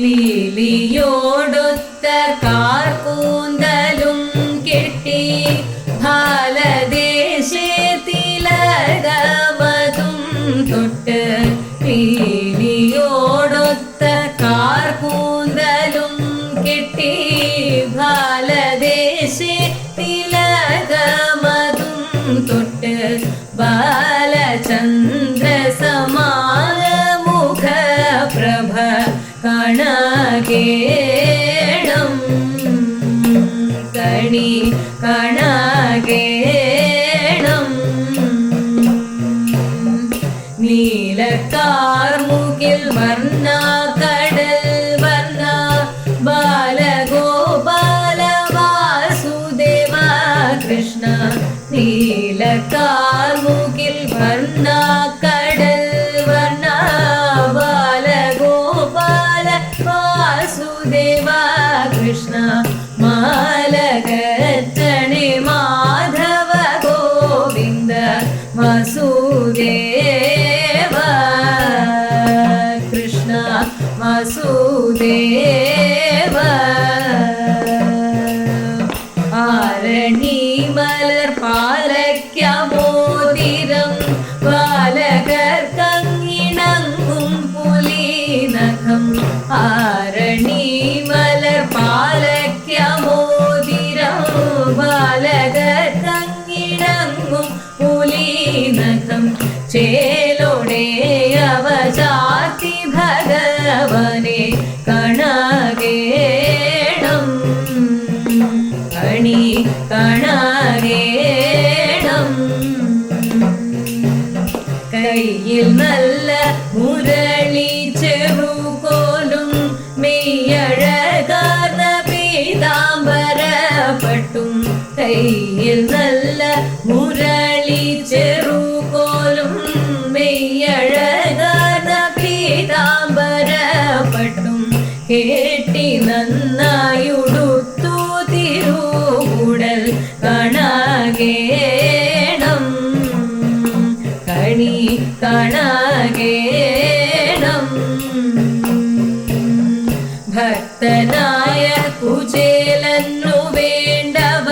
ലീലിയോടൊത്ത കാർകൂന്തലും കെട്ടി ഭാലദേശേ തിലകമതും തൊട്ട് ലീലിയോടൊത്ത കാർകൂന്തലും കെട്ടി ഭാലദേശേ തിലകമതും തൊട്ട് ബാലചന്ദ്ര സമാന മുഖ പ്രഭ കാണാകേണം കണി കാണാകേണം നീലക്കാർമുകിൽ വർണ്ണ കടൽ വർണ്ണ ബാലഗോപാല വാസുദേവ കൃഷ്ണ നീലക്കാർമുകിൽ വർണ്ണ കടൽ വർണ്ണ ബാലഗോപാല വാസുദേവ കൃഷ്ണ മാലകറ്റണേ മാധവ ഗോവിന്ദ വാസുദേവ കൃഷ്ണ വാസുദേവ ആരണി മലർ പാലയ്ക്കമോതിരം ബാലകർ കങ്ങിണങ്ങും പുലിനഖം ആരണി മലർ പാലയ്ക്കമോതിരം ബാലകർ കങ്ങിണങ്ങും പുലിനഖം ചേലോടെ അവചാർത്തി ഭഗവനെ കാണാകേണം കണി കാണാകേണം കയ്യിൽ നല്ല മുരളി ചെറുകോലും മെയ്യഴകാർന്ന പീതാംബരപ്പട്ടും കയ്യിൽ നല്ല മുരളി ചെറുകോലും മെയ്യഴകാർന്ന പീതാംബരപ്പട്ടും കേട്ടി നന്നായുടുത്തു തിരുകൂടൽ കാണാകേണം കണി കാണാകേണം ഭക്തനായ കുചേലന്നു വേണ്ടവ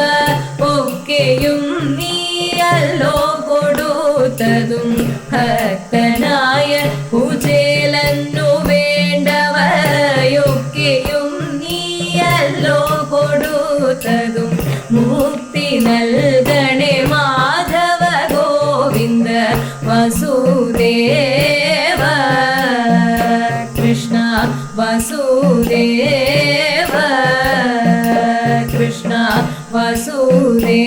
ഒക്കെയും നീയല്ലോ കൊടുത്തതും ഭക്തനായ കുചേലന്നു വേണ്ടവയൊക്കെയും നീയല്ലോ കൊടുത്തതും മുക്തി നൽകണേ മാധവ ഗോവിന്ദ വാസുദേവ കൃഷ്ണ വാസുദേവ കൃഷ്ണ വാസുദേവ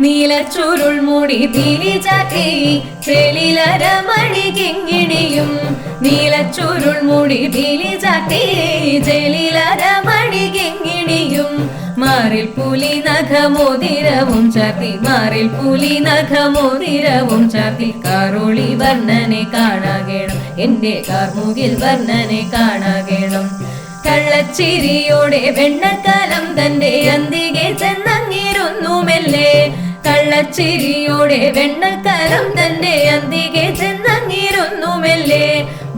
നീലച്ചുരുൾമുടി തിരിചാത്തി ചെളിലരമണി കിങ്ങിണിയും നീലച്ചുരുൾമുടി തിരിചാത്തി ചെളിലരമണി കിങ്ങിണിയും മാറിൽ പുലി നഖമോതിരവും ചാത്തി മാറിൽ പുലി നഖമോതിരവും ചാത്തി കാറോളി വർണ്ണനെ കാണാകേണം എന്റെ കാർമുകിൽ വർണ്ണനെ കാണാകേണം കള്ളച്ചിരിയോടെ വെണ്ണക്കാലം തന്റെ അന്തികെ ചെന്നങ്ങിരുന്നു മെല്ലെ കള്ളച്ചിരിയോടെ വെണ്ണക്കാലം തന്റെ അന്തികെ ചെന്നങ്ങിരുന്നു മെല്ലെ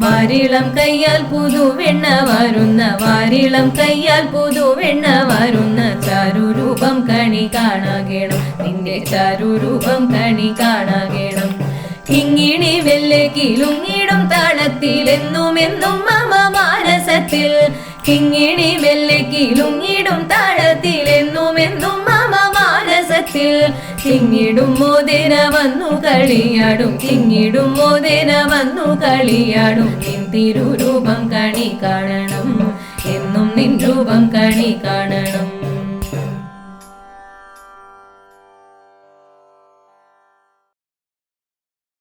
വാരിളം കയ്യാൽ പുതുവെണ്ണ വാരുന്ന വാരിളം കയ്യാൽ പുതുവെണ്ണ വാരുന്ന ചാരുരൂപം കണി കാണാകേണം നിന്റെ ചാരുരൂപം കണി കാണാകേണം കിങ്ങിണി വെല്ലക്കിലുങ്ങിടും താളത്തിൽ എന്നുമെന്നും മമ മാനസത്തിൽ കിങ്ങിണി വെല്ലക്കിലുങ്ങിടും താളത്തിൽ എന്നുമെന്നും മമ മാനസത്തിൽ കിങ്ങിടും മോദിന വന്നു കളിയാടും കിങ്ങിടും മോദിന വന്നു കളിയാടും നിൻ തിരുരൂപം കണി കാണണം എന്നും നിൻ രൂപം കണി കാണണം